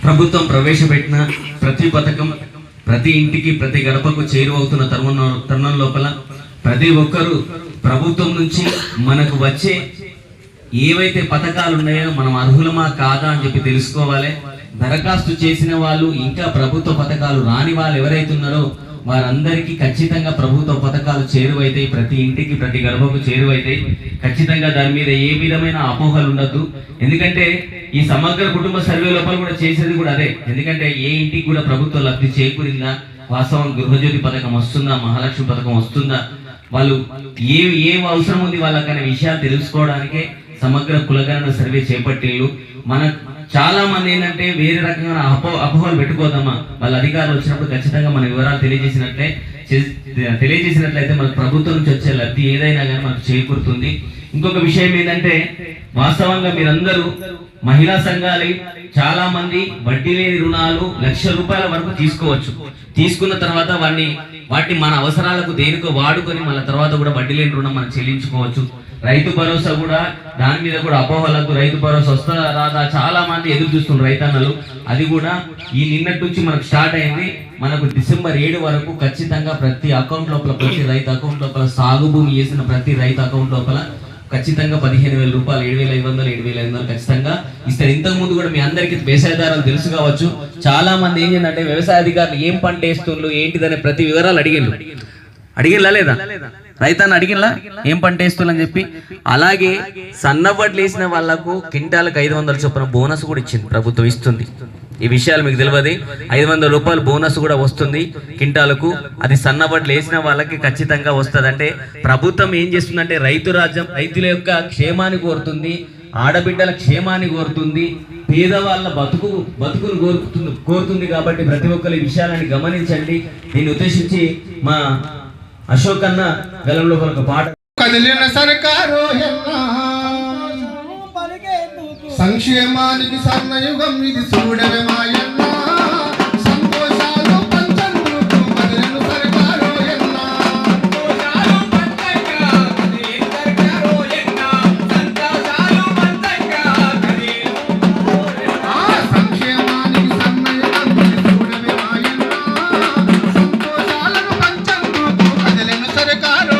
ప్రభుత్వం ప్రవేశపెట్టిన ప్రతి పథకం ప్రతి ఇంటికి ప్రతి గడపకు చేరువవుతున్న తరుణం లోపల ప్రతి ఒక్కరూ ప్రభుత్వం నుంచి మనకు వచ్చే ఏవైతే పథకాలు ఉన్నాయో మనం అర్హులమా కాదా అని చెప్పి తెలుసుకోవాలి. దరఖాస్తు చేసిన వాళ్ళు ఇంకా ప్రభుత్వ పథకాలు రాని వాళ్ళు ఎవరైతే ఉన్నారో వారందరికీ ఖచ్చితంగా ప్రభుత్వ పథకాలు చేరువైతాయి. ప్రతి ఇంటికి ప్రతి గడపకు చేరువైతాయి. ఖచ్చితంగా దాని మీద ఏ విధమైన అపోహలు ఉండద్దు. ఎందుకంటే ఈ సమగ్ర కుటుంబ సర్వే లోపల కూడా చేసేది కూడా అదే. ఎందుకంటే ఏ ఇంటికి కూడా ప్రభుత్వ లబ్ధి చేకూరిందా, వాస్తవం గృహజ్యోతి పథకం వస్తుందా, మహాలక్ష్మి పథకం వస్తుందా, వాళ్ళు ఏం అవసరం ఉంది వాళ్ళకనే విషయాలు తెలుసుకోవడానికే సమగ్ర కులగణన సర్వే చేపట్టేళ్ళు. మన చాలా మంది ఏంటంటే వేరే రకంగా అపోహలు పెట్టుకోదామా, వాళ్ళ అధికారులు వచ్చినప్పుడు ఖచ్చితంగా మన వివరాలు తెలియజేసినట్లయితే మనకు ప్రభుత్వం నుంచి వచ్చే లబ్ధి ఏదైనా కానీ మనకు చేకూరుతుంది. ఇంకొక విషయం ఏంటంటే వాస్తవంగా మీరందరూ మహిళా సంఘాలు చాలా మంది వడ్డీ లేని రుణాలు ₹1,00,000 వరకు తీసుకోవచ్చు. తీసుకున్న తర్వాత వాటిని మన అవసరాలకు దేనికో వాడుకొని మళ్ళీ తర్వాత కూడా వడ్డీ లేని రుణం మనం చెల్లించుకోవచ్చు. రైతు భరోసా కూడా దాని మీద కూడా అపోహలకు రైతు భరోసా వస్తుందా రాదా చాలా మంది ఎదురు చూస్తున్నారు రైతన్నలు. అది కూడా ఈ నిన్నటి నుంచి మనకు స్టార్ట్ అయింది. మనకు డిసెంబర్ 7 వరకు ఖచ్చితంగా ప్రతి అకౌంట్ లోపల ప్రతి రైతు అకౌంట్ లోపల సాగు భూమి చేసిన ప్రతి రైతు అకౌంట్ లోపల ఖచ్చితంగా ₹15,000 7,500 7,500 ఖచ్చితంగా ఇస్తారు. ఇంతకు ముందు కూడా మీ అందరికీ వ్యవసాయదారులు తెలుసు కావచ్చు. చాలా మంది ఏం చేయాలంటే వ్యవసాయ అధికారులు ఏం పంట వేస్తుండ్రు ఏంటిదనే ప్రతి వివరాలు అడిగిల్లా లేదా రైతాన్ని అడిగిల్లా ఏం పంట వేస్తున్నా అని చెప్పి. అలాగే సన్నవడ్లు వేసిన వాళ్లకు క్వింటాలకు 500 చొప్పున బోనస్ కూడా ఇచ్చింది ప్రభుత్వం, ఇస్తుంది. ఈ విషయాలు మీకు తెలియదు. ₹500 బోనస్ కూడా వస్తుంది క్వింటాలకు. అది సన్నవడ్లు వేసిన వాళ్ళకి ఖచ్చితంగా వస్తుంది. అంటే ప్రభుత్వం ఏం చేస్తుందంటే రైతు రాజ్యం, రైతుల యొక్క క్షేమాన్ని కోరుతుంది, ఆడబిడ్డల క్షేమాన్ని కోరుతుంది, పేదవాళ్ళ బతుకును కోరుతుంది. కాబట్టి ప్రతి ఒక్కరు ఈ విషయాలని గమనించండి. దీన్ని ఉద్దేశించి మా అశోక్ అన్న గలంలో ఒక పాట. కదిలిన సర్కారు సంక్షేమానికి స్వర్ణయుగం ఇది చూడవే మాయన్న, సంతోషాలు పంచందుకు కదిలిన సర్కారు సంక్షేమానికి స్వర్ణయుగం ఇది చూడవే మాయన్న, సంతోషాలను పంచందుకు కదిలిన సర్కారు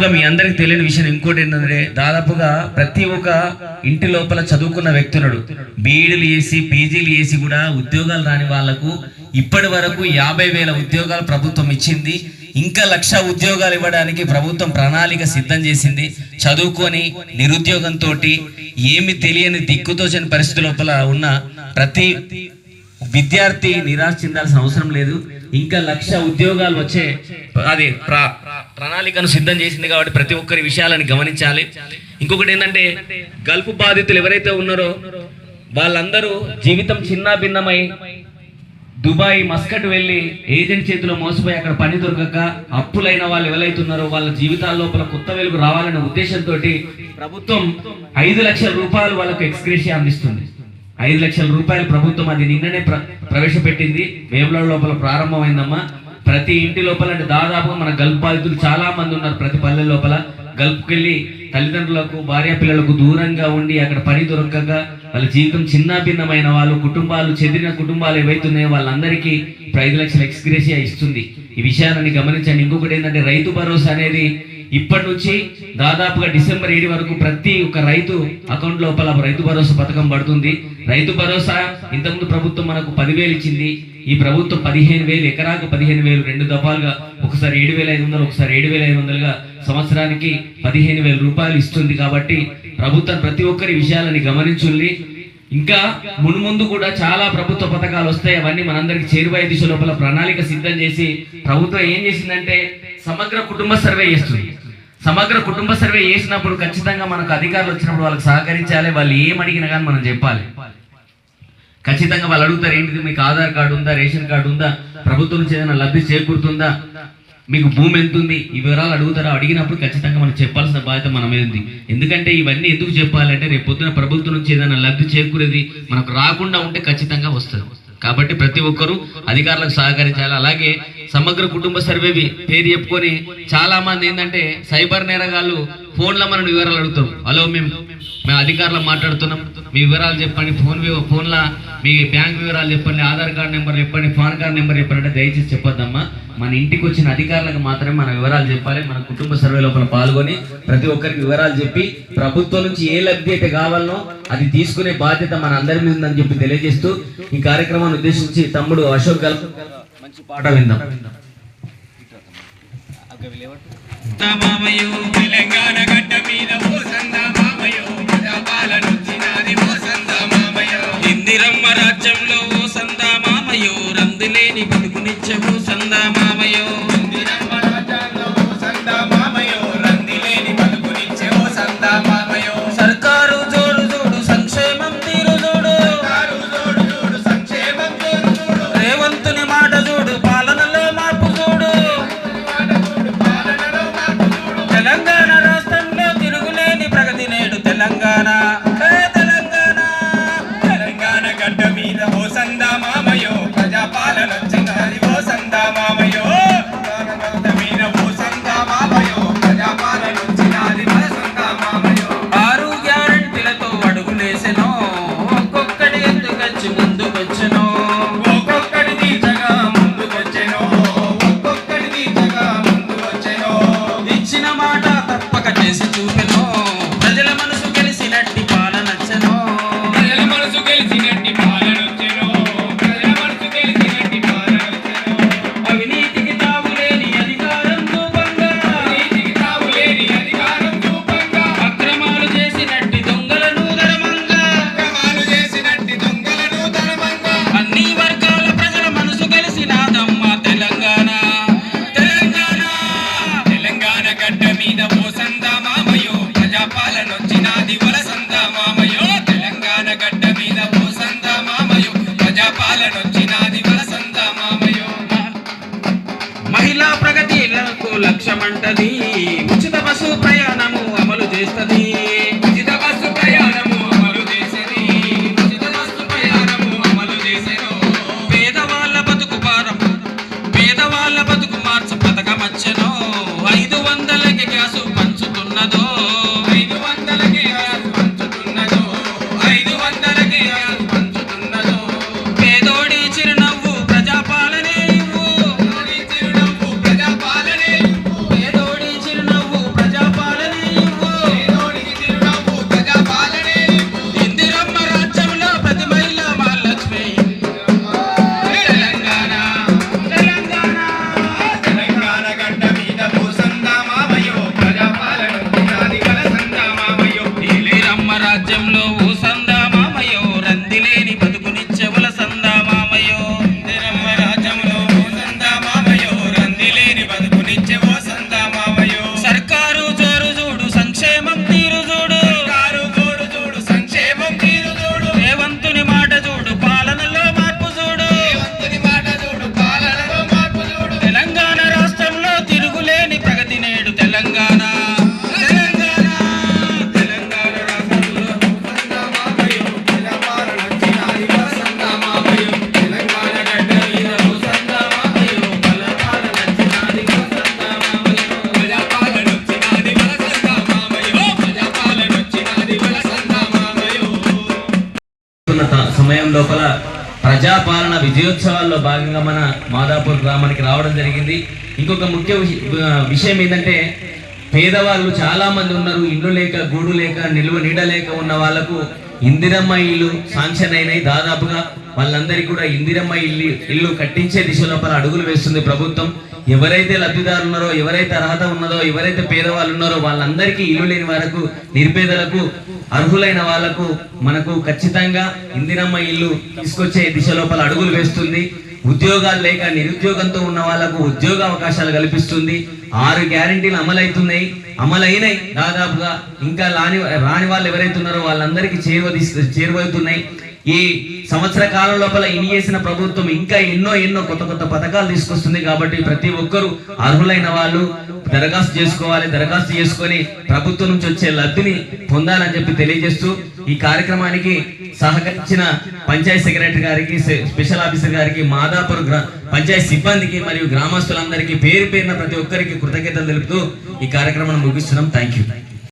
దాదాపుగా మీ అందరికి తెలియని విషయం ఇంకోటి ఏంటంటే, దాదాపుగా ప్రతి ఒక్క ఇంటి లోపల చదువుకున్న వ్యక్తి ఉన్నాడు. బీఈడీలు చేసి పీజీలు చేసి కూడా ఉద్యోగాలు రాని వాళ్లకు ఇప్పటి వరకు 50,000 ఉద్యోగాలు ప్రభుత్వం ఇచ్చింది. ఇంకా 1,00,000 ఉద్యోగాలు ఇవ్వడానికి ప్రభుత్వం ప్రణాళిక సిద్ధం చేసింది. చదువుకొని నిరుద్యోగంతో ఏమి తెలియని దిక్కుతోచని పరిస్థితి లోపల ఉన్న ప్రతి విద్యార్థి నిరాశ చెందాల్సిన అవసరం లేదు. ఇంకా 1,00,000 ఉద్యోగాలు వచ్చే అది ప్రణాళికను సిద్ధం చేసింది. కాబట్టి ప్రతి ఒక్కరి విషయాలను గమనించాలి. ఇంకొకటి ఏంటంటే, గల్ఫ్ బాధితులు ఎవరైతే ఉన్నారో వాళ్ళందరూ జీవితం చిన్న భిన్నమై దుబాయ్ మస్కట్ వెళ్ళి ఏజెంట్ చేతిలో మోసపోయి అక్కడ పని దొరకక అప్పులైన వాళ్ళు ఎవరైతున్నారో వాళ్ళ జీవితాల లోపల కొత్త వెలుగు రావాలనే ఉద్దేశంతో ప్రభుత్వం 5 లక్షల రూపాయలు వాళ్ళకు ఎక్స్గ్రేషియా అందిస్తుంది. 5 లక్షల రూపాయలు ప్రభుత్వం అది నిన్ననే ప్రవేశపెట్టింది. వేములవాడ లోపల ప్రారంభమైందమ్మా. ప్రతి ఇంటి లోపల అంటే దాదాపుగా మన గల్ఫ్ బాధితులు చాలా మంది ఉన్నారు. ప్రతి పల్లె లోపల గల్ఫ్కి వెళ్ళి తల్లిదండ్రులకు భార్య పిల్లలకు దూరంగా ఉండి అక్కడ పని దొరకక వాళ్ళ జీవితం చిన్న భిన్నమైన వాళ్ళు, కుటుంబాలు చెదిరిన కుటుంబాలు ఏవైతున్నాయో వాళ్ళందరికీ 5 లక్షల ఎక్స్గ్రేషియా ఇస్తుంది. ఈ విషయాన్ని గమనించండి. ఇంకొకటి ఏంటంటే, రైతు భరోసా అనేది ఇప్పటి నుంచి దాదాపుగా డిసెంబర్ 7 వరకు ప్రతి ఒక్క రైతు అకౌంట్ లోపల రైతు భరోసా పథకం పడుతుంది. రైతు భరోసా ఇంతకుముందు ప్రభుత్వం మనకు 10,000 ఇచ్చింది. ఈ ప్రభుత్వం 15,000 ఎకరాకు 15,000 2 దఫాలుగా ఒకసారి 7,500 ఒకసారి 7,500గా సంవత్సరానికి 15,000 రూపాయలు ఇస్తుంది. కాబట్టి ప్రభుత్వం ప్రతి ఒక్కరి విషయాలని గమనించుంది. ఇంకా మున్ముందు కూడా చాలా ప్రభుత్వ పథకాలు వస్తాయి. అవన్నీ మనందరికి చేరువయ్యే దిశ లోపల ప్రణాళిక సిద్ధం చేసి ప్రభుత్వం ఏం చేసిందంటే సమగ్ర కుటుంబ సర్వే చేస్తుంది. సమగ్ర కుటుంబ సర్వే చేసినప్పుడు ఖచ్చితంగా మనకు అధికారులు వచ్చినప్పుడు వాళ్ళకి సహకరించాలి. వాళ్ళు ఏం అడిగినా కానీ మనం చెప్పాలి. ఖచ్చితంగా వాళ్ళు అడుగుతారు, ఏంటిది మీకు ఆధార్ కార్డు ఉందా, రేషన్ కార్డు ఉందా, ప్రభుత్వం నుంచి ఏదైనా లబ్ధి చేకూరుతుందా, మీకు భూమి ఎంత ఉంది, ఈ వివరాలు అడుగుతారా. అడిగినప్పుడు ఖచ్చితంగా మనం చెప్పాల్సిన బాధ్యత మన మీద ఉంది. ఎందుకంటే ఇవన్నీ ఎందుకు చెప్పాలంటే రేపు పొద్దున ప్రభుత్వం నుంచి ఏదైనా లబ్ధి చేకూరేది మనకు రాకుండా ఉంటే ఖచ్చితంగా వస్తుంది. కాబట్టి ప్రతి ఒక్కరూ అధికారులకు సహకరించాలి. అలాగే సమగ్ర కుటుంబ సర్వే పేరు చెప్పుకొని చాలా మంది ఏంటంటే సైబర్ నేరగాళ్ళు ఫోన్లో మన వివరాలు అడుగుతారు. హలో మేము అధికారులు మాట్లాడుతున్నాం, మీ వివరాలు చెప్పండి, ఫోన్లో మీ బ్యాంక్ వివరాలు చెప్పండి, ఆధార్ కార్డు నెంబర్ చెప్పండి, పాన్ కార్డు నెంబర్ చెప్పండి అంటే దయచేసి చెప్పొద్దమ్మా. మన ఇంటికి వచ్చిన అధికారులకు మాత్రమే మన వివరాలు చెప్పాలి. మన కుటుంబ సర్వే లోపల పాల్గొని ప్రతి ఒక్కరికి వివరాలు చెప్పి ప్రభుత్వం నుంచి ఏ లబ్ధి అయితే కావాలనో అది తీసుకునే బాధ్యత మన అందరి మీద ఉందని చెప్పి తెలియజేస్తూ ఈ కార్యక్రమాన్ని ఉద్దేశించి తమ్ముడు అశోక్ గల్ఫ్ మంచి పాట విందాం. తెలంగాణ గడ్డ మీద ఓ సందా మామయో, ప్రజాపాలనొచ్చినాది ఓ సందా మామయో, ఇందిరమ్మ రాజ్యంలో ఓ సందా మామయో, రందులేని బతుకునిచ్చే ఓ సందా మామయో, ఇందిరమ్మ రాజ్యంలో ఓ సందా మామయో, రందులేని బతుకునిచ్చే ఓ సందా మామయో, సర్కారు జోడు జోడు సంక్షేమం తీరు జోడు, సర్కారు జోడు జోడు సంక్షేమం తీరు జోడు, రేవంతుని మాట జోడు పాలనలో మార్పు జోడు, తెలంగాణ రాష్ట్రంలో తిరుగులేని ప్రగతి నేడు తెలంగాణ, తెలంగాణ తెలంగాణ గడ్డ మీద ఓ సందా మామయో, ప్రజాపాలనొచ్చినది ఓ సందా మామయో, గడ్డ మీద ఓ సందా మామయో, ప్రజాపాలనొచ్చినది ఓ సందా మామయో, 6 గ్యారెంటీలతో అడుగులేసెనో, ఒక్కొక్కడి ఎందుకొచ్చి ముందుకొచ్చెనో, ఒక్కొక్కడి తీర్చగా ముందుకొచ్చెనో, ఒక్కొక్కడి తీర్చగా ముందుకొచ్చెనో, ఇచ్చిన మాట తప్పక చేసి చూపెనో, ప్రజల మనసు గెలిసినట్టి పాలనొచ్చెనో, ప్రజల మనసు గెలిసినట్టి పాలనొచ్చెనో, ప్రజల మనసు గెలిసినట్టి పాలనొచ్చెనో, అవినీతికి తావులేని అధికారం చూపంగా, అవినీతికి తావులేని అధికారం చూపంగా, అక్రమాలు చేసినట్టి దొంగలను ధర్మంగా, అక్రమాలు చేసినట్టి దొంగలను ధర్మంగా, అన్ని వర్గాల ప్రజల మనసు గెలిసినాదమ్మ తెలంగాణ, తెలంగాణ తెలంగాణ గడ్డ మీద ఓ సందా మామయో, ప్రజాపాలనొచ్చినాది వల సందా మామయో, తెలంగాణ గడ్డ మీద ఓ సందా మామయో, ప్రజాపాలనొచ్చినాది వల సందా మామయో, మహిళా ప్రగతిలకు లక్ష్యమంటది, ఉచిత బస్సు ప్రయాణము అమలు చేస్తది, ఉచిత బస్సు ప్రయాణము అమలు చేసేది, ఉచిత బస్సు ప్రయాణము అమలు చేసేను, పేదవాళ్ళ బతుకు భారం పేదవాళ్ళ బతుకు మార్చు పథకమచ్చెనో, 500కి గ్యాసు పంచుతున్నదో, 500కి గ్యాసు పంచుతున్నదో, 500కి గ్యాసు పంచుతున్నదో, పేదోడి చిరునవ్వు ప్రజాపాలనే ఇవ్వు, పేదోడి చిరునవ్వు ప్రజాపాలనే ఇవ్వు, పేదోడి చిరునవ్వు ప్రజా ప్రజాపాలన విజయోత్సవాల్లో భాగంగా మన మాదాపూర్ గ్రామానికి రావడం జరిగింది. ఇంకొక ముఖ్య విషయం ఏంటంటే పేదవాళ్ళు చాలా మంది ఉన్నారు, ఇల్లు లేక గూడు లేక నిల్వ నీడ లేక ఉన్న వాళ్ళకు ఇందిరమ్మ ఇల్లు శాంక్షన్ అయినాయి. దాదాపుగా వాళ్ళందరికీ కూడా ఇందిరమ్మ ఇల్లు కట్టించే దిశ లోపల అడుగులు వేస్తుంది ప్రభుత్వం. ఎవరైతే లబ్ధిదారులు ఉన్నారో, ఎవరైతే అర్హత ఉన్నదో, ఎవరైతే పేదవాళ్ళు ఉన్నారో వాళ్ళందరికీ ఇల్లు లేని వారికి, నిరుపేదలకు, అర్హులైన వాళ్లకు మనకు ఖచ్చితంగా ఇందిరమ్మ ఇల్లు తీసుకొచ్చే దిశ లోపల అడుగులు వేస్తుంది. ఉద్యోగాలు లేక నిరుద్యోగంతో ఉన్న వాళ్లకు ఉద్యోగ అవకాశాలు కల్పిస్తుంది. 6 గ్యారెంటీలు అమలైనాయి. దాదాపుగా ఇంకా రాని వాళ్ళు ఎవరైతే ఉన్నారో వాళ్ళందరికీ చేరువవుతున్నాయి. ఈ సంవత్సర కాలం లోపల ఇన్ని చేసిన ప్రభుత్వం ఇంకా ఎన్నో కొత్త పథకాలు తీసుకొస్తుంది. కాబట్టి ప్రతి ఒక్కరూ అర్హులైన వాళ్ళు దరఖాస్తు చేసుకోవాలి. దరఖాస్తు చేసుకొని ప్రభుత్వం నుంచి వచ్చే లబ్ధిని పొందాలని చెప్పి తెలియజేస్తూ ఈ కార్యక్రమానికి సహకరించిన పంచాయత్ సెక్రటరీ గారికి, స్పెషల్ ఆఫీసర్ గారికి, మాదాపూర్ పంచాయత్ సిబ్బందికి మరియు గ్రామస్తులందరికీ పేరున ప్రతి ఒక్కరికి కృతజ్ఞతలు తెలుపుతూ ఈ కార్యక్రమాన్ని ముగిస్తున్నాం. Thank you.